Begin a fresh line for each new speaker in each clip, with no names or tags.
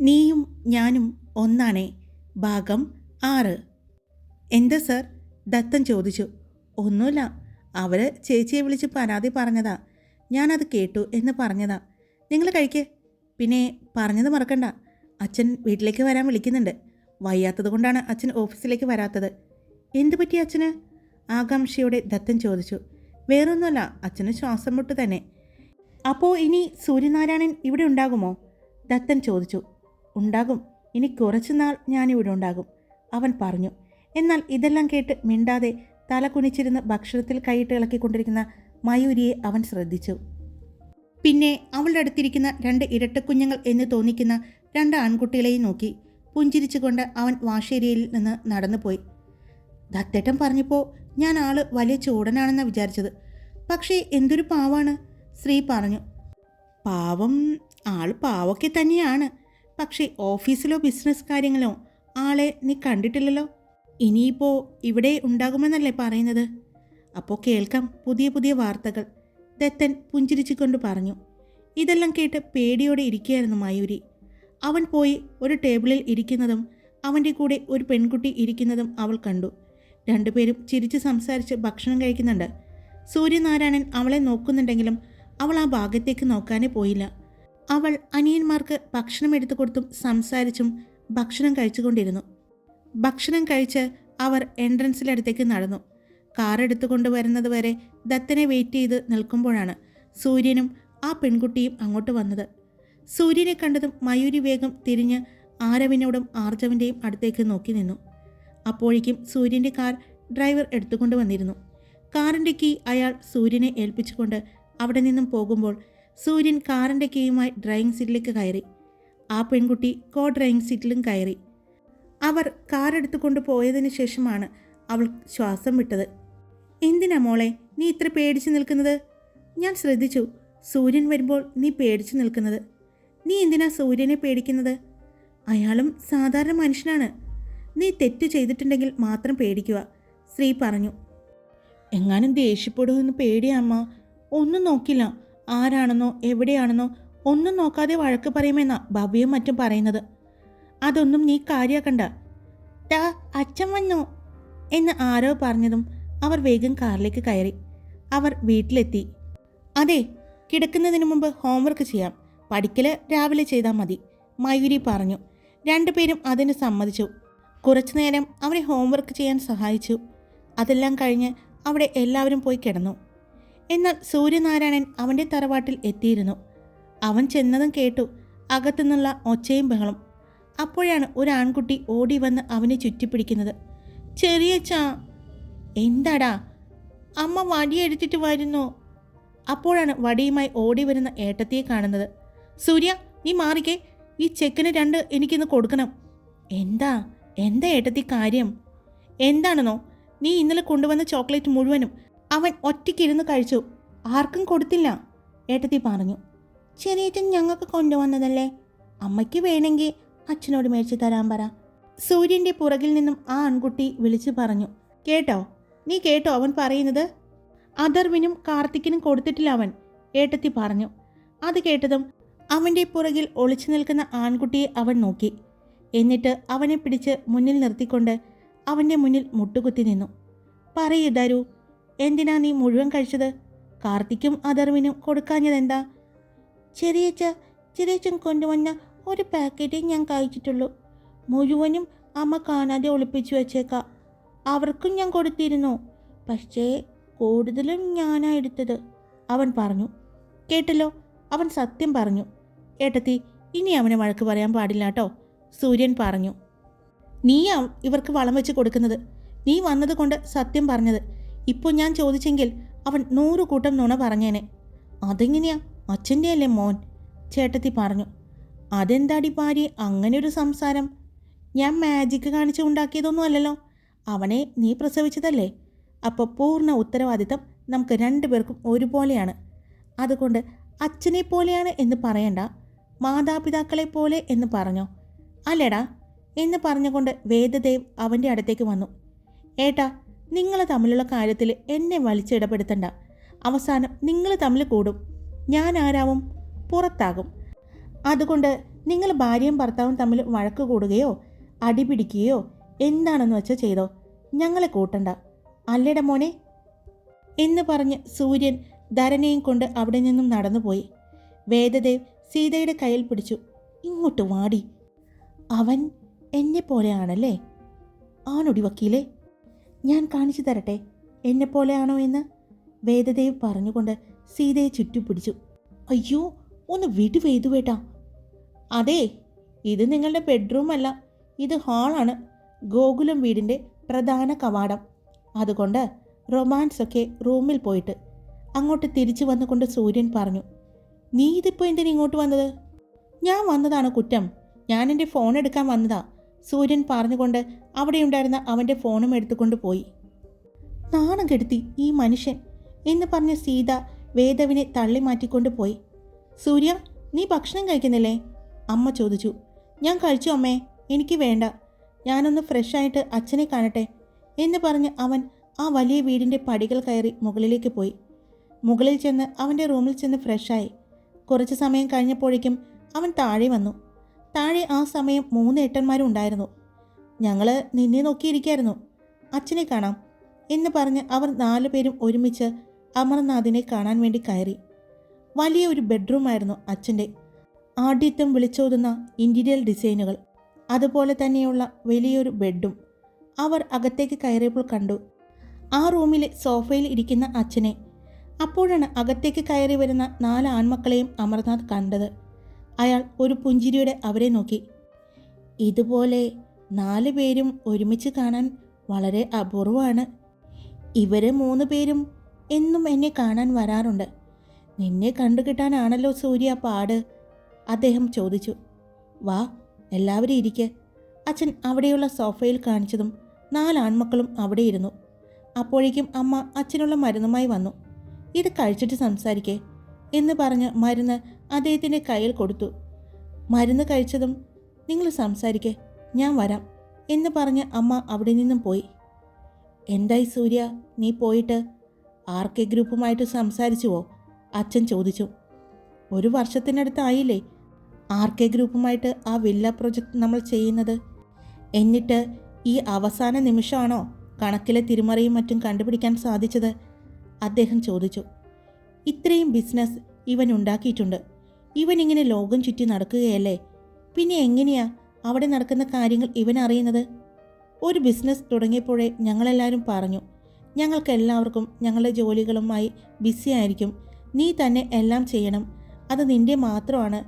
നീയും ഞാനും ഒന്നാണേ. ഭാഗം 6. എന്താ സർ? ദത്തൻ ചോദിച്ചു. ഒന്നുമില്ല, അവർ ചേച്ചിയെ വിളിച്ച് പരാതി പറഞ്ഞതാ. ഞാനത് കേട്ടു എന്ന് പറഞ്ഞതാ. നിങ്ങൾ കഴിക്കേ. പിന്നെ പറഞ്ഞത് മറക്കണ്ട, അച്ഛൻ വീട്ടിലേക്ക് വരാൻ വിളിക്കുന്നുണ്ട്. വയ്യാത്തത് കൊണ്ടാണ് അച്ഛൻ ഓഫീസിലേക്ക് വരാത്തത്. എന്തു പറ്റി അച്ഛന്? ആകാംക്ഷയോടെ ദത്തൻ ചോദിച്ചു. വേറൊന്നുമല്ല, അച്ഛന് ശ്വാസം മുട്ട് തന്നെ. അപ്പോൾ ഇനി സൂര്യനാരായണൻ ഇവിടെ ഉണ്ടാകുമോ? ദത്തൻ ചോദിച്ചു. ഉണ്ടാകും, ഇനി കുറച്ചുനാൾ ഞാനിവിടെ ഉണ്ടാകും, അവൻ പറഞ്ഞു. എന്നാൽ ഇതെല്ലാം കേട്ട് മിണ്ടാതെ തല കുനിച്ചിരുന്ന് ഭക്ഷണത്തിൽ കൈയിട്ട് ഇളക്കിക്കൊണ്ടിരിക്കുന്ന മയൂരിയെ അവൻ ശ്രദ്ധിച്ചു. പിന്നെ അവളുടെ അടുത്തിരിക്കുന്ന 2 ഇരട്ടക്കുഞ്ഞുങ്ങൾ എന്ന് തോന്നിക്കുന്ന 2 ആൺകുട്ടികളെയും നോക്കി പുഞ്ചിരിച്ചുകൊണ്ട് അവൻ വാഷേരിയയിൽ നിന്ന് നടന്നുപോയി. ദത്തേട്ടൻ പറഞ്ഞപ്പോൾ ഞാൻ ആള് വലിയ ചൂടനാണെന്ന് വിചാരിച്ചത്. പക്ഷേ എന്തൊരു പാവാണ്, ശ്രീ പറഞ്ഞു. പാവം, ആൾ പാവൊക്കെ തന്നെയാണ്. പക്ഷേ ഓഫീസിലോ ബിസിനസ് കാര്യങ്ങളോ ആളെ നീ കണ്ടിട്ടില്ലല്ലോ. ഇനിയിപ്പോൾ ഇവിടെ ഉണ്ടാകുമെന്നല്ലേ പറയുന്നത്? അപ്പോൾ കേൾക്കാം പുതിയ പുതിയ വാർത്തകൾ, ദത്തൻ പുഞ്ചിരിച്ചുകൊണ്ട് പറഞ്ഞു. ഇതെല്ലാം കേട്ട് പേടിയോടെ ഇരിക്കുകയായിരുന്നു മയൂരി. അവൻ പോയി ഒരു ടേബിളിൽ ഇരിക്കുന്നതും അവൻ്റെ കൂടെ ഒരു പെൺകുട്ടി ഇരിക്കുന്നതും അവൾ കണ്ടു. രണ്ടുപേരും ചിരിച്ച് സംസാരിച്ച് ഭക്ഷണം കഴിക്കുന്നുണ്ട്. സൂര്യനാരായണൻ അവളെ നോക്കുന്നുണ്ടെങ്കിലും അവൾ ആ ഭാഗത്തേക്ക് നോക്കാനേ പോയില്ല. അവൾ അനിയന്മാർക്ക് ഭക്ഷണം എടുത്തു കൊടുത്തും സംസാരിച്ചും ഭക്ഷണം കഴിച്ചുകൊണ്ടിരുന്നു. ഭക്ഷണം കഴിച്ച് അവർ എൻട്രൻസിലടുത്തേക്ക് നടന്നു. കാർ എടുത്തുകൊണ്ട് വരുന്നത് വരെ ദത്തനെ വെയിറ്റ് ചെയ്ത് നിൽക്കുമ്പോഴാണ് സൂര്യനും ആ പെൺകുട്ടിയും അങ്ങോട്ട് വന്നത്. സൂര്യനെ കണ്ടതും മയൂരി വേഗം തിരിഞ്ഞ് ആരവിനോടും ആർജവിൻ്റെയും അടുത്തേക്ക് നോക്കി നിന്നു. അപ്പോഴേക്കും സൂര്യൻ്റെ കാർ ഡ്രൈവർ എടുത്തുകൊണ്ട് വന്നിരുന്നു. കാറിൻ്റെ കീ അയാൾ സൂര്യനെ ഏൽപ്പിച്ചുകൊണ്ട് അവിടെ നിന്നും പോകുമ്പോൾ സൂര്യൻ കാറിൻ്റെ കീയുമായി ഡ്രൈവിംഗ് സീറ്റിലേക്ക് കയറി. ആ പെൺകുട്ടി കോ ഡ്രൈവിംഗ് സീറ്റിലും കയറി. അവർ കാർ എടുത്തുകൊണ്ട് പോയതിന് ശേഷമാണ് അവൾ ശ്വാസം വിട്ടത്. എന്തിനാ മോളെ നീ ഇത്ര പേടിച്ച് നിൽക്കുന്നത്? ഞാൻ ശ്രദ്ധിച്ചു, സൂര്യൻ വരുമ്പോൾ നീ പേടിച്ച് നിൽക്കുന്നത്. നീ എന്തിനാ സൂര്യനെ പേടിക്കുന്നത്? അയാളും സാധാരണ മനുഷ്യനാണ്. നീ തെറ്റ് ചെയ്തിട്ടുണ്ടെങ്കിൽ മാത്രം പേടിക്കുക, ശ്രീ പറഞ്ഞു. എങ്ങാനും ദേഷ്യപ്പെടുമെന്ന് പേടിയമ്മ. ഒന്നും നോക്കില്ല, ആരാണെന്നോ എവിടെയാണെന്നോ ഒന്നും നോക്കാതെ വഴക്ക് പറയുമെന്നാ ഭവ്യയും മറ്റും പറയുന്നത്. അതൊന്നും നീ കാര്യാക്കണ്ട. ടാ, അച്ഛൻ വന്നു എന്ന് ആരോ പറഞ്ഞതും അവർ വേഗം കാറിലേക്ക് കയറി. അവർ വീട്ടിലെത്തി. അതെ, കിടക്കുന്നതിന് മുമ്പ് ഹോംവർക്ക് ചെയ്യാം, പഠിക്കല് രാവിലെ ചെയ്താൽ മതി, മയൂരി പറഞ്ഞു. രണ്ടുപേരും അതിന് സമ്മതിച്ചു. കുറച്ചു നേരം അവരെ ഹോംവർക്ക് ചെയ്യാൻ സഹായിച്ചു. അതെല്ലാം കഴിഞ്ഞ് അവിടെ എല്ലാവരും പോയി കിടന്നു. എന്നാൽ സൂര്യനാരായണൻ അവൻ്റെ തറവാട്ടിൽ എത്തിയിരുന്നു. അവൻ ചെന്നതും കേട്ടു അകത്തുനിന്നുള്ള ഒച്ചയും ബഹളം. അപ്പോഴാണ് ഒരു ആൺകുട്ടി ഓടി വന്ന് അവനെ ചുറ്റിപ്പിടിക്കുന്നത്. ചെറിയച്ചാ. എന്താടാ? അമ്മ വടിയെടുത്തിട്ട് വരുന്നു. അപ്പോഴാണ് വടിയുമായി ഓടി വരുന്ന ഏട്ടത്തിയെ കാണുന്നത്. സൂര്യ, നീ മാറിക്കേ, ഈ ചെക്കന് 2 എനിക്കിന്ന് കൊടുക്കണം. എന്താ എന്താ ഏട്ടത്തി കാര്യം? എന്താണെന്നോ, നീ ഇന്നലെ കൊണ്ടുവന്ന ചോക്ലേറ്റ് മുഴുവനും അവൻ ഒറ്റയ്ക്കിരുന്ന് കഴിച്ചു, ആർക്കും കൊടുത്തില്ല, ഏട്ടത്തി പറഞ്ഞു. ചെറിയച്ഛൻ ഞങ്ങൾക്ക് കൊണ്ടുവന്നതല്ലേ, അമ്മയ്ക്ക് വേണമെങ്കിൽ അച്ഛനോട് മേടിച്ച് തരാൻ പറ. സൂര്യൻ്റെ പുറകിൽ നിന്നും ആ ആൺകുട്ടി വിളിച്ചു പറഞ്ഞു. കേട്ടോ, നീ കേട്ടോ അവൻ പറയുന്നത്? അഥർവിനും കാർത്തിക്കിനും കൊടുത്തിട്ടില്ല അവൻ, ഏട്ടത്തി പറഞ്ഞു. അത് കേട്ടതും അവൻ്റെ പുറകിൽ ഒളിച്ചു നിൽക്കുന്ന ആൺകുട്ടിയെ അവൻ നോക്കി. എന്നിട്ട് അവനെ പിടിച്ച് മുന്നിൽ നിർത്തിക്കൊണ്ട് അവൻ്റെ മുന്നിൽ മുട്ടുകുത്തി നിന്നു. പറയൂ ദരു, എന്തിനാ നീ മുഴുവൻ കഴിച്ചത്? കാർത്തിക്കും അഥർവിനും കൊടുക്കാഞ്ഞതെന്താ? ചെറിയച്ഛൻ കൊണ്ടുവന്ന ഒരു പാക്കറ്റേ ഞാൻ കഴിച്ചിട്ടുള്ളൂ, മുഴുവനും അമ്മ കാണാതെ ഒളിപ്പിച്ചു വെച്ചേക്കാം. അവർക്കും ഞാൻ കൊടുത്തിരുന്നു, പക്ഷേ കൂടുതലും ഞാനാ എടുത്തത്, അവൻ പറഞ്ഞു. കേട്ടല്ലോ, അവൻ സത്യം പറഞ്ഞു. ഏട്ടത്തി, ഇനി അവനെ വഴക്ക് പറയാൻ പാടില്ല കേട്ടോ, സൂര്യൻ പറഞ്ഞു. നീയാ ഇവർക്ക് വളം വെച്ച് കൊടുക്കുന്നത്. നീ വന്നതുകൊണ്ട് സത്യം പറഞ്ഞത്. ഇപ്പോൾ ഞാൻ ചോദിച്ചെങ്കിൽ അവൻ 100 കൂട്ടം നുണ പറഞ്ഞേനെ. അതെങ്ങനെയാ? അച്ഛൻ്റെ അല്ലേ മോൻ, ചേട്ടത്തി പറഞ്ഞു. അതെന്താടി ഭാര്യ അങ്ങനെയൊരു സംസാരം? ഞാൻ മാജിക്ക് കാണിച്ച് ഉണ്ടാക്കിയതൊന്നും അല്ലല്ലോ, അവനെ നീ പ്രസവിച്ചതല്ലേ. അപ്പോൾ പൂർണ്ണ ഉത്തരവാദിത്തം നമുക്ക് 2 പേർക്കും ഒരുപോലെയാണ്. അതുകൊണ്ട് അച്ഛനെ പോലെയാണ് എന്ന് പറയണ്ട, മാതാപിതാക്കളെ പോലെ എന്ന് പറഞ്ഞോ. അല്ലേടാ എന്ന് പറഞ്ഞുകൊണ്ട് വേദദേവ് അവൻ്റെ അടുത്തേക്ക് വന്നു. ഏട്ടാ, നിങ്ങൾ തമ്മിലുള്ള കാര്യത്തിൽ എന്നെ വലിച്ചിടപെടുത്തണ്ട. അവസാനം നിങ്ങൾ തമ്മിൽ കൂടും, ഞാൻ ആരാവും? പുറത്താകും. അതുകൊണ്ട് നിങ്ങൾ ഭാര്യയും ഭർത്താവും തമ്മിൽ വഴക്ക് കൂടുകയോ അടിപിടിക്കുകയോ എന്താണെന്ന് വെച്ചാൽ ചെയ്തോ, ഞങ്ങളെ കൂട്ടണ്ട, അല്ലേടെ മോനെ എന്ന് പറഞ്ഞ് സൂര്യൻ ധരനെയും കൊണ്ട് അവിടെ നിന്നും നടന്നുപോയി. വേദദേവ് സീതയുടെ കയ്യിൽ പിടിച്ചു. ഇങ്ങോട്ട് വാടി, അവൻ എന്നെപ്പോലെയാണല്ലേ? ആണൊടി വക്കീലേ, ഞാൻ കാണിച്ചു തരട്ടെ എന്നെപ്പോലെയാണോ എന്ന് വേദദേവ് പറഞ്ഞുകൊണ്ട് സീതയെ ചുറ്റിപ്പിടിച്ചു. അയ്യോ, ഒന്ന് വിടു വേദുവേട്ടാ. അതെ, ഇത് നിങ്ങളുടെ ബെഡ്റൂം അല്ല, ഇത് ഹാളാണ്, ഗോകുലം വീടിൻ്റെ പ്രധാന കവാടം. അതുകൊണ്ട് റൊമാൻസൊക്കെ റൂമിൽ പോയിട്ട്. അങ്ങോട്ട് തിരിച്ചു വന്നുകൊണ്ട് സൂര്യൻ പറഞ്ഞു. നീ ഇതിപ്പോൾ എന്തിനാ ഇങ്ങോട്ട് വന്നത്? ഞാൻ വന്നതാണ് കുറ്റം, ഞാൻ എൻ്റെ ഫോൺ എടുക്കാൻ വന്നതാ, സൂര്യൻ പറഞ്ഞുകൊണ്ട് അവിടെയുണ്ടായിരുന്ന അവൻ്റെ ഫോണും എടുത്തുകൊണ്ട് പോയി. നാണം കെടുത്തി ഈ മനുഷ്യൻ എന്ന് പറഞ്ഞ് സീത വേദവിനെ തള്ളി മാറ്റിക്കൊണ്ട് പോയി. സൂര്യ, നീ ഭക്ഷണം കഴിക്കുന്നില്ലേ? അമ്മ ചോദിച്ചു. ഞാൻ കഴിച്ചു അമ്മേ, എനിക്ക് വേണ്ട, ഞാനൊന്ന് ഫ്രഷായിട്ട് അച്ഛനെ കാണട്ടെ എന്ന് പറഞ്ഞ് അവൻ ആ വലിയ വീടിൻ്റെ പടികൾ കയറി മുകളിലേക്ക് പോയി. മുകളിൽ ചെന്ന് അവൻ്റെ റൂമിൽ ചെന്ന് ഫ്രഷായി. കുറച്ച് സമയം കഴിഞ്ഞപ്പോഴേക്കും അവൻ താഴെ വന്നു. താഴെ ആ സമയം 3 ഏട്ടന്മാരും ഉണ്ടായിരുന്നു. ഞങ്ങൾ നിന്നെ നോക്കിയിരിക്കായിരുന്നു, അച്ഛനെ കാണാം എന്ന് പറഞ്ഞ് അവർ 4 പേരും ഒരുമിച്ച് അമർനാഥിനെ കാണാൻ വേണ്ടി കയറി. വലിയ ഒരു ബെഡ്റൂമായിരുന്നു അച്ഛൻ്റെ. ആഢ്യത്വം വിളിച്ചോതുന്ന ഇൻറ്റീരിയൽ ഡിസൈനുകൾ, അതുപോലെ തന്നെയുള്ള വലിയൊരു ബെഡും. അവർ അകത്തേക്ക് കയറിയപ്പോൾ കണ്ടു ആ റൂമിലെ സോഫയിൽ ഇരിക്കുന്ന അച്ഛനെ. അപ്പോഴാണ് അകത്തേക്ക് കയറി വരുന്ന 4 ആൺമക്കളെയും അമർനാഥ് കണ്ടത്. അയാൾ ഒരു പുഞ്ചിരിയോടെ അവരെ നോക്കി. ഇതുപോലെ 4 പേരും ഒരുമിച്ച് കാണാൻ വളരെ അപൂർവമാണ്. ഇവർ 3 പേരും എന്നും എന്നെ കാണാൻ വരാറുണ്ട്. നിന്നെ കണ്ടുകിട്ടാനാണല്ലോ സൂര്യ പാട്, അദ്ദേഹം ചോദിച്ചു. വാ, എല്ലാവരും ഇരിക്കെ. അച്ഛൻ അവിടെയുള്ള സോഫയിൽ കാണിച്ചതും 4 ആൺമക്കളും അവിടെ ഇരുന്നു. അപ്പോഴേക്കും അമ്മ അച്ഛനുള്ള മരുന്നുമായി വന്നു. ഇത് കഴിച്ചിട്ട് സംസാരിക്കേ എന്ന് പറഞ്ഞ് മരുന്ന് അദ്ദേഹത്തിൻ്റെ കയ്യിൽ കൊടുത്തു. മരുന്ന് കഴിച്ചതും നിങ്ങൾ സംസാരിക്കേ, ഞാൻ വരാം എന്ന് പറഞ്ഞ് അമ്മ അവിടെ നിന്നും പോയി. എന്തായി സൂര്യ, നീ പോയിട്ട് RK ഗ്രൂപ്പുമായിട്ട് സംസാരിച്ചുവോ? അച്ഛൻ ചോദിച്ചു. 1 വർഷത്തിനടുത്തായില്ലേ RK ഗ്രൂപ്പുമായിട്ട് ആ വില്ല പ്രൊജക്റ്റ് നമ്മൾ ചെയ്യുന്നത്. എന്നിട്ട് ഈ അവസാന നിമിഷമാണോ കണക്കിലെ തിരിമറിയും മറ്റും കണ്ടുപിടിക്കാൻ സാധിച്ചത്? അദ്ദേഹം ചോദിച്ചു. ഇത്രയും ബിസിനസ് ഇവൻ ഉണ്ടാക്കിയിട്ടുണ്ട്. ഇവനിങ്ങനെ ലോകം ചുറ്റി നടക്കുകയല്ലേ, പിന്നെ എങ്ങനെയാ അവിടെ നടക്കുന്ന കാര്യങ്ങൾ ഇവൻ അറിയുന്നത്? ഒരു ബിസിനസ് തുടങ്ങിയപ്പോഴേ ഞങ്ങളെല്ലാവരും പറഞ്ഞു, ഞങ്ങൾക്കെല്ലാവർക്കും ഞങ്ങളുടെ ജോലികളുമായി ബിസി ആയിരിക്കും, നീ തന്നെ എല്ലാം ചെയ്യണം, അത് നിൻ്റെ മാത്രമാണ്,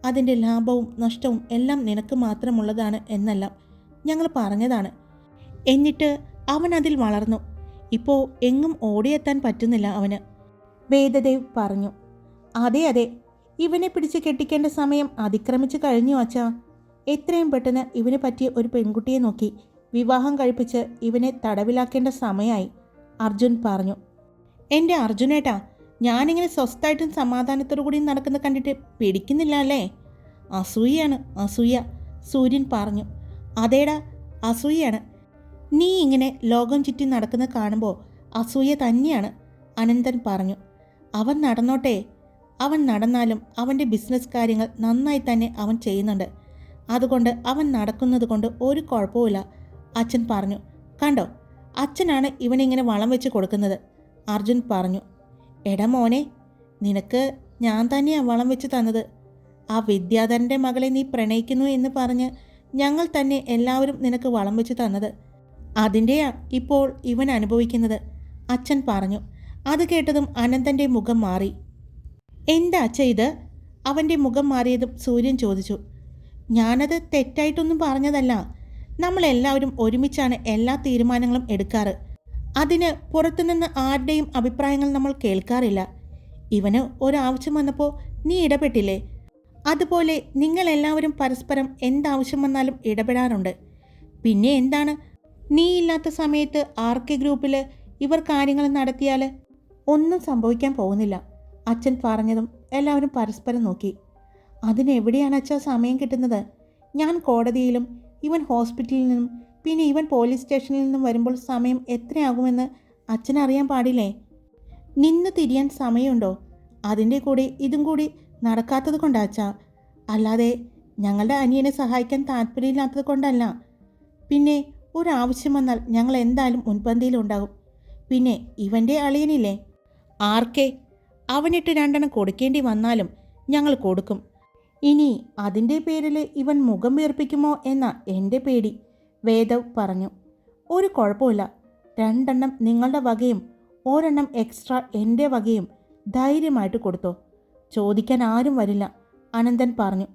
അതിൻ്റെ ലാഭവും നഷ്ടവും എല്ലാം നിനക്ക് മാത്രമുള്ളതാണ് എന്നെല്ലാം ഞങ്ങൾ പറഞ്ഞതാണ്. എന്നിട്ട് അവൻ അതിൽ വളർന്നു. ഇപ്പോൾ എങ്ങും ഓടിയെത്താൻ പറ്റുന്നില്ല അവന്, വേദദേവ് പറഞ്ഞു. അതെ അതെ, ഇവനെ പിടിച്ച് കെട്ടിക്കേണ്ട സമയം അതിക്രമിച്ച് കഴിഞ്ഞു അച്ഛാ. എത്രയും പെട്ടെന്ന് ഇവന് പറ്റിയ ഒരു പെൺകുട്ടിയെ നോക്കി വിവാഹം കഴിപ്പിച്ച് ഇവനെ തടവിലാക്കേണ്ട സമയമായി, അർജുൻ പറഞ്ഞു. എൻ്റെ അർജുനേട്ടാ, ഞാനിങ്ങനെ സ്വസ്ഥമായിട്ടും സമാധാനത്തോടു കൂടി നടക്കുന്ന കണ്ടിട്ട് പിടിക്കുന്നില്ല അല്ലേ? അസൂയാണ്, അസൂയ, സൂര്യൻ പറഞ്ഞു. അതേടാ, അസൂയാണ്. നീ ഇങ്ങനെ ലോകം ചുറ്റി നടക്കുന്ന കാണുമ്പോൾ അസൂയ തന്നെയാണ്, അനന്തൻ പറഞ്ഞു. അവൻ നടന്നോട്ടെ, അവൻ നടന്നാലും അവൻ്റെ ബിസിനസ് കാര്യങ്ങൾ നന്നായി തന്നെ അവൻ ചെയ്യുന്നുണ്ട്, അതുകൊണ്ട് അവൻ നടക്കുന്നത് കൊണ്ട് ഒരു കുഴപ്പമില്ല, അച്ഛൻ പറഞ്ഞു. കണ്ടോ, അച്ഛനാണ് ഇവനിങ്ങനെ വളം വെച്ച് കൊടുക്കുന്നത്, അർജുൻ പറഞ്ഞു. എടാ മോനെ, നിനക്ക് ഞാൻ തന്നെയാണ് വളം വെച്ച് തന്നത്. ആ വിദ്യാധരൻ്റെ മകളെ നീ പ്രണയിക്കുന്നു എന്ന് പറഞ്ഞ് ഞങ്ങൾ തന്നെ എല്ലാവരും നിനക്ക് വളം വെച്ച് തന്നത്. അതിൻ്റെയാ ഇപ്പോൾ ഇവൻ അനുഭവിക്കുന്നത്, അച്ഛൻ പറഞ്ഞു. അത് കേട്ടതും അനന്തൻ്റെ മുഖം മാറി. എന്താ അച്ഛ ഇത്? അവൻ്റെ മുഖം മാറിയതും സൂര്യൻ ചോദിച്ചു. ഞാനത് തെറ്റായിട്ടൊന്നും പറഞ്ഞതല്ല, നമ്മളെല്ലാവരും ഒരുമിച്ചാണ് എല്ലാ തീരുമാനങ്ങളും എടുക്കാറ്. അതിന് പുറത്തുനിന്ന് ആരുടെയും അഭിപ്രായങ്ങൾ നമ്മൾ കേൾക്കാറില്ല. ഇവന് ഒരാവശ്യം വന്നപ്പോൾ നീ ഇടപെട്ടില്ലേ? അതുപോലെ നിങ്ങളെല്ലാവരും പരസ്പരം എന്താവശ്യം വന്നാലും ഇടപെടാറുണ്ട്. പിന്നെ എന്താണ്, നീ ഇല്ലാത്ത സമയത്ത് RK ഗ്രൂപ്പിൽ ഇവർ കാര്യങ്ങൾ നടത്തിയാൽ ഒന്നും സംഭവിക്കാൻ പോകുന്നില്ല, അച്ഛൻ പറഞ്ഞതും എല്ലാവരും പരസ്പരം നോക്കി. അതിനെവിടെയാണ് അച്ഛാ സമയം കിട്ടുന്നത്? ഞാൻ കോടതിയിലും ഇവൻ ഹോസ്പിറ്റലിൽ നിന്നും പിന്നെ ഇവൻ പോലീസ് സ്റ്റേഷനിൽ നിന്നും വരുമ്പോൾ സമയം എത്രയാകുമെന്ന് അച്ഛനറിയാൻ പാടില്ലേ? നിന്ന് തിരിയാൻ സമയമുണ്ടോ? അതിൻ്റെ കൂടെ ഇതും കൂടി നടക്കാത്തത് കൊണ്ടാച്ചാ, അല്ലാതെ ഞങ്ങളുടെ അനിയനെ സഹായിക്കാൻ താല്പര്യമില്ലാത്തത് കൊണ്ടല്ല. പിന്നെ ഒരാവശ്യം വന്നാൽ ഞങ്ങൾ എന്തായാലും മുൻപന്തിയിലുണ്ടാകും. പിന്നെ ഇവൻ്റെ അളിയനില്ലേ ആർക്കെ, അവനിട്ട് 2 കൊടുക്കേണ്ടി വന്നാലും ഞങ്ങൾ കൊടുക്കും. ഇനി അതിൻ്റെ പേരിൽ ഇവൻ മുഖം വീർപ്പിക്കുമോ എന്ന എൻ്റെ പേടി, വേദവ് പറഞ്ഞു. ഒരു കുഴപ്പമില്ല, 2 നിങ്ങളുടെ വകയും 1 എക്സ്ട്രാ എൻ്റെ വകയും ധൈര്യമായിട്ട് കൊടുത്തോ. ചോദിക്കാൻ ആരും വരില്ല, അനന്തൻ പറഞ്ഞു.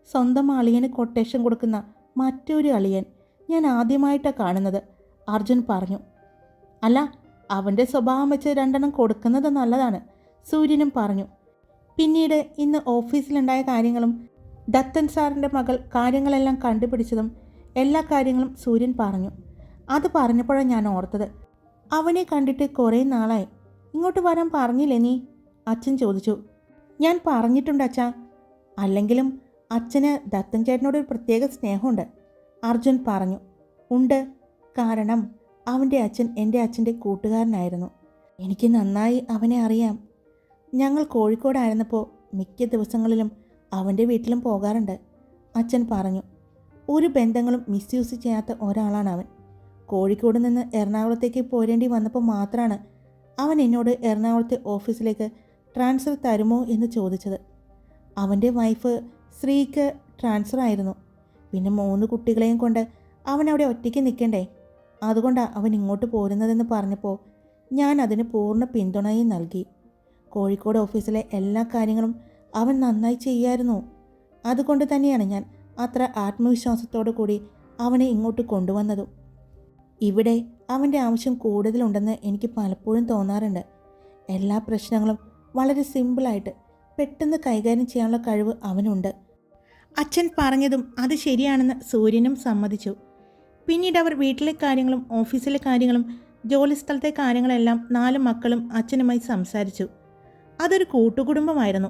സ്വന്തം അളിയന് കൊട്ടേഷൻ കൊടുക്കുന്ന മറ്റൊരു അളിയൻ ഞാൻ ആദ്യമായിട്ടാണ് കാണുന്നത്, അർജുൻ പറഞ്ഞു. അല്ല, അവൻ്റെ സ്വഭാവം വെച്ച് 2 കൊടുക്കുന്നത് നല്ലതാണ്, സൂര്യനും പറഞ്ഞു. പിന്നീട് ഇന്ന് ഓഫീസിലുണ്ടായ കാര്യങ്ങളും ദത്തൻ സാറിൻ്റെ മകൾ കാര്യങ്ങളെല്ലാം കണ്ടുപിടിച്ചതും എല്ലാ കാര്യങ്ങളും സൂര്യൻ പറഞ്ഞു. അത് പറഞ്ഞപ്പോഴാണ് ഞാൻ ഓർത്തത്, അവനെ കണ്ടിട്ട് കുറേ നാളായി. ഇങ്ങോട്ട് വരാൻ പറഞ്ഞില്ലേ നീ? അച്ഛൻ ചോദിച്ചു. ഞാൻ പറഞ്ഞിട്ടുണ്ട് അച്ഛാ. അല്ലെങ്കിലും അച്ഛന് ദത്തൻ ചേട്ടനോടൊരു പ്രത്യേക സ്നേഹമുണ്ട്, അർജുൻ പറഞ്ഞു. ഉണ്ട്, കാരണം അവൻ്റെ അച്ഛൻ എൻ്റെ അച്ഛൻ്റെ കൂട്ടുകാരനായിരുന്നു. എനിക്ക് നന്നായി അവനെ അറിയാം. ഞങ്ങൾ കോഴിക്കോടായിരുന്നപ്പോൾ മിക്ക ദിവസങ്ങളിലും അവൻ്റെ വീട്ടിലും പോകാറുണ്ട്, അച്ഛൻ പറഞ്ഞു. ഒരു ബന്ധങ്ങളും മിസ്യൂസ് ചെയ്യാത്ത ഒരാളാണ് അവൻ. കോഴിക്കോട് നിന്ന് എറണാകുളത്തേക്ക് പോരേണ്ടി വന്നപ്പോൾ മാത്രമാണ് അവൻ എന്നോട് എറണാകുളത്തെ ഓഫീസിലേക്ക് ട്രാൻസ്ഫർ തരുമോ എന്ന് ചോദിച്ചത്. അവൻ്റെ വൈഫ് ശ്രീക്ക് ട്രാൻസ്ഫർ ആയിരുന്നു. പിന്നെ 3 കുട്ടികളെയും കൊണ്ട് അവൻ അവിടെ ഒറ്റയ്ക്ക് നിൽക്കണ്ടേ, അതുകൊണ്ടാണ് അവൻ ഇങ്ങോട്ട് പോരുന്നതെന്ന് പറഞ്ഞപ്പോൾ ഞാൻ അതിന് പൂർണ്ണ പിന്തുണയും നൽകി. കോഴിക്കോട് ഓഫീസിലെ എല്ലാ കാര്യങ്ങളും അവൻ നന്നായി ചെയ്യായിരുന്നു. അതുകൊണ്ട് തന്നെയാണ് ഞാൻ അത്ര ആത്മവിശ്വാസത്തോടു കൂടി അവനെ ഇങ്ങോട്ട് കൊണ്ടുവന്നതും. ഇവിടെ അവൻ്റെ ആവശ്യം കൂടുതലുണ്ടെന്ന് എനിക്ക് പലപ്പോഴും തോന്നാറുണ്ട്. എല്ലാ പ്രശ്നങ്ങളും വളരെ സിമ്പിളായിട്ട് പെട്ടെന്ന് കൈകാര്യം ചെയ്യാനുള്ള കഴിവ് അവനുണ്ട്. അച്ഛൻ പറഞ്ഞതും അത് ശരിയാണെന്ന് സൂര്യനും സമ്മതിച്ചു. പിന്നീട് അവർ വീട്ടിലെ കാര്യങ്ങളും ഓഫീസിലെ കാര്യങ്ങളും ജോലിസ്ഥലത്തെ കാര്യങ്ങളെല്ലാം 4 മക്കളും അച്ഛനുമായി സംസാരിച്ചു. അതൊരു കൂട്ടുകുടുംബമായിരുന്നു.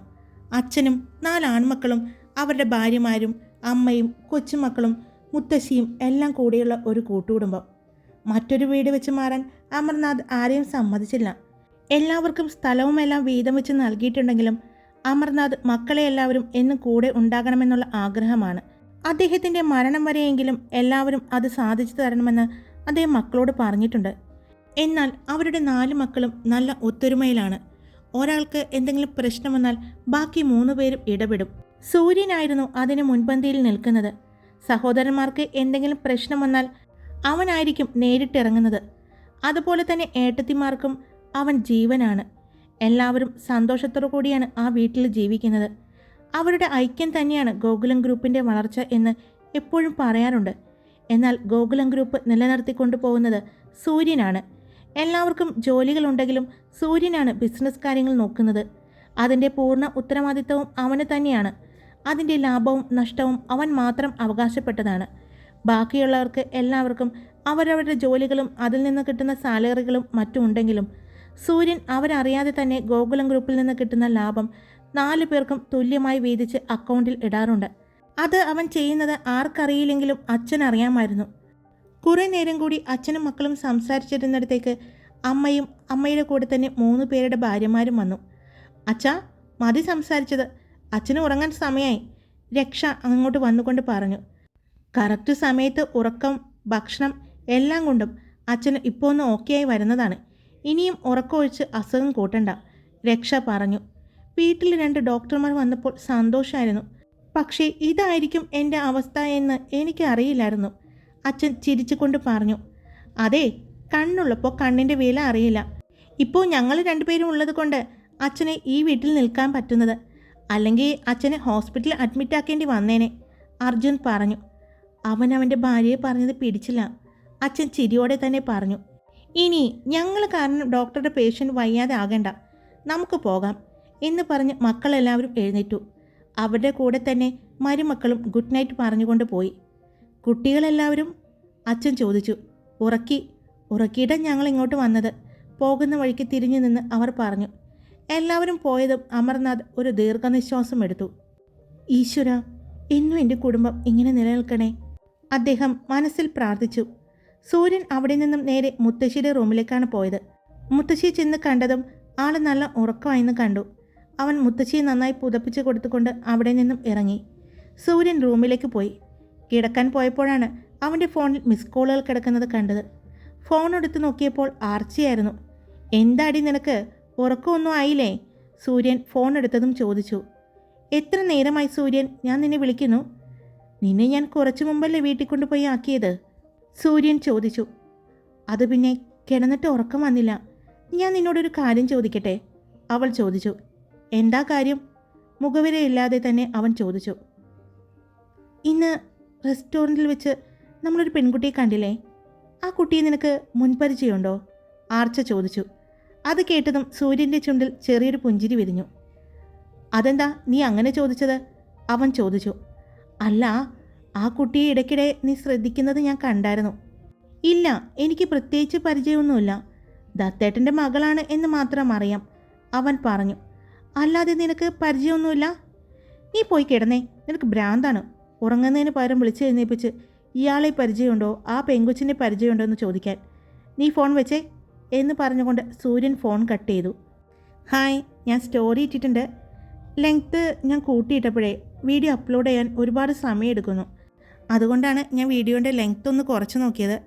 അച്ഛനും 4 ആൺമക്കളും അവരുടെ ഭാര്യമാരും അമ്മയും കൊച്ചുമക്കളും മുത്തശ്ശിയും എല്ലാം കൂടിയുള്ള ഒരു കൂട്ടുകുടുംബം. മറ്റൊരു വീട് വെച്ച് മാറാൻ അമർനാഥ് ആരെയും സമ്മതിച്ചില്ല. എല്ലാവർക്കും സ്ഥലവുമെല്ലാം വീതം വെച്ച് നൽകിയിട്ടുണ്ടെങ്കിലും അമർനാഥ് മക്കളെ എല്ലാവരും എന്നും കൂടെ ഉണ്ടാകണമെന്നുള്ള ആഗ്രഹമാണ്. അദ്ദേഹത്തിൻ്റെ മരണം വരെയെങ്കിലും എല്ലാവരും അത് സാധിച്ചു തരണമെന്ന് അദ്ദേഹം മക്കളോട് പറഞ്ഞിട്ടുണ്ട്. എന്നാൽ അവരുടെ 4 മക്കളും നല്ല ഒത്തൊരുമയിലാണ്. ഒരാൾക്ക് എന്തെങ്കിലും പ്രശ്നം വന്നാൽ ബാക്കി 3 പേരും ഇടപെടും. സൂര്യനായിരുന്നു അതിന് മുൻപന്തിയിൽ നിൽക്കുന്നത്. സഹോദരന്മാർക്ക് എന്തെങ്കിലും പ്രശ്നം വന്നാൽ അവനായിരിക്കും നേരിട്ടിറങ്ങുന്നത്. അതുപോലെ തന്നെ ഏട്ടത്തിമാർക്കും അവൻ ജീവനാണ്. എല്ലാവരും സന്തോഷത്തോടു കൂടിയാണ് ആ വീട്ടിൽ ജീവിക്കുന്നത്. അവരുടെ ഐക്യം തന്നെയാണ് ഗോകുലം ഗ്രൂപ്പിൻ്റെ വളർച്ച എന്ന് എപ്പോഴും പറയാറുണ്ട്. എന്നാൽ ഗോകുലം ഗ്രൂപ്പ് നിലനിർത്തിക്കൊണ്ടു പോകുന്നത് സൂര്യനാണ്. എല്ലാവർക്കും ജോലികളുണ്ടെങ്കിലും സൂര്യനാണ് ബിസിനസ് കാര്യങ്ങൾ നോക്കുന്നത്. അതിൻ്റെ പൂർണ്ണ ഉത്തരവാദിത്തവും അവന് തന്നെയാണ്. അതിൻ്റെ ലാഭവും നഷ്ടവും അവൻ മാത്രം അവകാശപ്പെട്ടതാണ്. ബാക്കിയുള്ളവർക്ക് എല്ലാവർക്കും അവരവരുടെ ജോലികളും അതിൽ നിന്ന് കിട്ടുന്ന സാലറികളും മറ്റും ഉണ്ടെങ്കിലും സൂര്യൻ അവരറിയാതെ തന്നെ ഗോകുലം ഗ്രൂപ്പിൽ നിന്ന് കിട്ടുന്ന ലാഭം 4 പേർക്കും തുല്യമായി വീതിച്ച് അക്കൗണ്ടിൽ ഇടാറുണ്ട്. അത് അവൻ ചെയ്യുന്നത് ആർക്കറിയില്ലെങ്കിലും അച്ഛനറിയാമായിരുന്നു. കുറേ നേരം കൂടി അച്ഛനും മക്കളും സംസാരിച്ചിരുന്നിടത്തേക്ക് അമ്മയും അമ്മയുടെ കൂടെ തന്നെ 3 പേരുടെ ഭാര്യമാരും വന്നു. അച്ഛാ, മതി സംസാരിച്ചത്, അച്ഛന് ഉറങ്ങാൻ സമയമായി, രക്ഷ അങ്ങോട്ട് വന്നുകൊണ്ട് പറഞ്ഞു. കറക്റ്റ് സമയത്ത് ഉറക്കം, ഭക്ഷണം എല്ലാം കൊണ്ടും അച്ഛന് ഇപ്പോൾ ഒന്ന് ഓക്കെയായി വരുന്നതാണ്. ഇനിയും ഉറക്കമൊഴിച്ച് അസുഖം കൂട്ടണ്ട, രക്ഷ പറഞ്ഞു. വീട്ടിൽ 2 ഡോക്ടർമാർ വന്നപ്പോൾ സന്തോഷമായിരുന്നു. പക്ഷേ ഇതായിരിക്കും എൻ്റെ അവസ്ഥ എന്ന് എനിക്ക് അറിയില്ലായിരുന്നു, അച്ഛൻ ചിരിച്ചുകൊണ്ട് പറഞ്ഞു. അതെ, കണ്ണുള്ളപ്പോൾ കണ്ണിൻ്റെ വില അറിയില്ല. ഇപ്പോൾ ഞങ്ങൾ 2 പേരും ഉള്ളത് കൊണ്ട് അച്ഛനെ ഈ വീട്ടിൽ നിൽക്കാൻ പറ്റുന്നത്. അല്ലെങ്കിൽ അച്ഛനെ ഹോസ്പിറ്റലിൽ അഡ്മിറ്റ് ആക്കേണ്ടി വന്നേനെ, അർജുൻ പറഞ്ഞു. അവൻ അവൻ്റെ ഭാര്യയെ പറഞ്ഞത് പിടിച്ചില്ല. അച്ഛൻ ചിരിയോടെ തന്നെ പറഞ്ഞു. ഇനി ഞങ്ങൾ കാരണം ഡോക്ടറുടെ പേഷ്യൻ്റ് വയ്യാതെ ആകേണ്ട, നമുക്ക് പോകാം എന്ന് പറഞ്ഞ് മക്കളെല്ലാവരും എഴുന്നേറ്റു. അവരുടെ കൂടെ തന്നെ മരുമക്കളും ഗുഡ് നൈറ്റ് പറഞ്ഞുകൊണ്ട് പോയി. കുട്ടികളെല്ലാവരും, അച്ഛൻ ചോദിച്ചു. ഉറക്കിയിട്ടാണ് ഞങ്ങൾ ഇങ്ങോട്ട് വന്നത്, പോകുന്ന വഴിക്ക് തിരിഞ്ഞു നിന്ന് അവർ പറഞ്ഞു. എല്ലാവരും പോയതും അമർനാഥ് ഒരു ദീർഘനിശ്വാസം എടുത്തു. ഈശ്വര, എന്നും എൻ്റെ കുടുംബം ഇങ്ങനെ നിലനിൽക്കണേ, അദ്ദേഹം മനസ്സിൽ പ്രാർത്ഥിച്ചു. സൂര്യൻ അവിടെ നിന്നും നേരെ മുത്തശ്ശിയുടെ റൂമിലേക്കാണ് പോയത്. മുത്തശ്ശിയെ ചെന്ന് കണ്ടതും ആൾ നല്ല ഉറക്കമായെന്ന് കണ്ടു. അവൻ മുത്തശ്ശിയെ നന്നായി പുതപ്പിച്ച് കൊടുത്തുകൊണ്ട് അവിടെ നിന്നും ഇറങ്ങി. സൂര്യൻ റൂമിലേക്ക് പോയി. കിടക്കാൻ പോയപ്പോഴാണ് അവൻ്റെ ഫോണിൽ മിസ് കോളുകൾ കിടക്കുന്നത് കണ്ടത്. ഫോൺ എടുത്ത് നോക്കിയപ്പോൾ ആർച്ചിയായിരുന്നു. എന്താടി നിനക്ക്, ഉറക്കമൊന്നും ആയില്ലേ? സൂര്യൻ ഫോൺ എടുത്തതും ചോദിച്ചു. എത്ര നേരമായി സൂര്യൻ, ഞാൻ നിന്നെ വിളിക്കുന്നു. നിന്നെ ഞാൻ കുറച്ചു മുമ്പല്ലേ വീട്ടിൽ കൊണ്ടുപോയി ആക്കിയത്? സൂര്യൻ ചോദിച്ചു. അത് പിന്നെ കിടന്നിട്ട് ഉറക്കം വന്നില്ല. ഞാൻ നിന്നോടൊരു കാര്യം ചോദിക്കട്ടെ? അവൾ ചോദിച്ചു. എന്താ കാര്യം? മുഖവിരയില്ലാതെ തന്നെ അവൻ ചോദിച്ചു. ഇന്ന് റെസ്റ്റോറൻറ്റിൽ വെച്ച് നമ്മളൊരു പെൺകുട്ടിയെ കണ്ടില്ലേ? ആ കുട്ടിയെ നിനക്ക് മുൻപരിചയമുണ്ടോ? ആർച്ച ചോദിച്ചു. അത് കേട്ടതും സൂര്യൻ്റെ ചുണ്ടിൽ ചെറിയൊരു പുഞ്ചിരി വിരിഞ്ഞു. അതെന്താ നീ അങ്ങനെ ചോദിച്ചത്? അവൻ ചോദിച്ചു. അല്ല, ആ കുട്ടിയെ ഇടയ്ക്കിടെ നീ ശ്രദ്ധിക്കുന്നത് ഞാൻ കണ്ടായിരുന്നു. ഇല്ല, എനിക്ക് പ്രത്യേകിച്ച് പരിചയമൊന്നുമില്ല. ദത്തേട്ടൻ്റെ മകളാണ് എന്ന് മാത്രം അറിയാം, അവൻ പറഞ്ഞു. അല്ലാതെ നിനക്ക് പരിചയമൊന്നുമില്ല? നീ പോയി കിടന്നേ, നിനക്ക് ഭ്രാന്താണ്. ഉറങ്ങുന്നതിന് പകരം വിളിച്ച് എഴുന്നേൽപ്പിച്ച് ഇയാളെ പരിചയമുണ്ടോ, ആ പെങ്കൊച്ചിനെ പരിചയമുണ്ടോ എന്ന് ചോദിക്കാൻ. നീ ഫോൺ വെച്ചേ എന്ന് പറഞ്ഞുകൊണ്ട് സൂര്യൻ ഫോൺ കട്ട് ചെയ്തു. ഹായ്, ഞാൻ സ്റ്റോറി ഇട്ടിട്ടുണ്ട്. ലെങ്ത്ത് ഞാൻ കൂട്ടിയിട്ടപ്പോഴേ വീഡിയോ അപ്ലോഡ് ചെയ്യാൻ ഒരുപാട് സമയമെടുക്കുന്നു. അതുകൊണ്ടാണ് ഞാൻ വീഡിയോൻ്റെ ലെങ്ത്ത് ഒന്ന് കുറച്ച് നോക്കിയത്.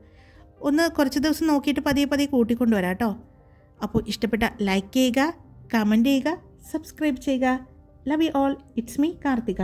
ഒന്ന് കുറച്ച് ദിവസം നോക്കിയിട്ട് പതിയെ പതിയെ കൂട്ടിക്കൊണ്ടുവരാം കേട്ടോ. അപ്പോൾ ഇഷ്ടപ്പെട്ട ലൈക്ക് ചെയ്യുക, കമൻറ്റ് ചെയ്യുക, സബ്സ്ക്രൈബ് ചെയ്യുക. Love you all. It's me Karthika.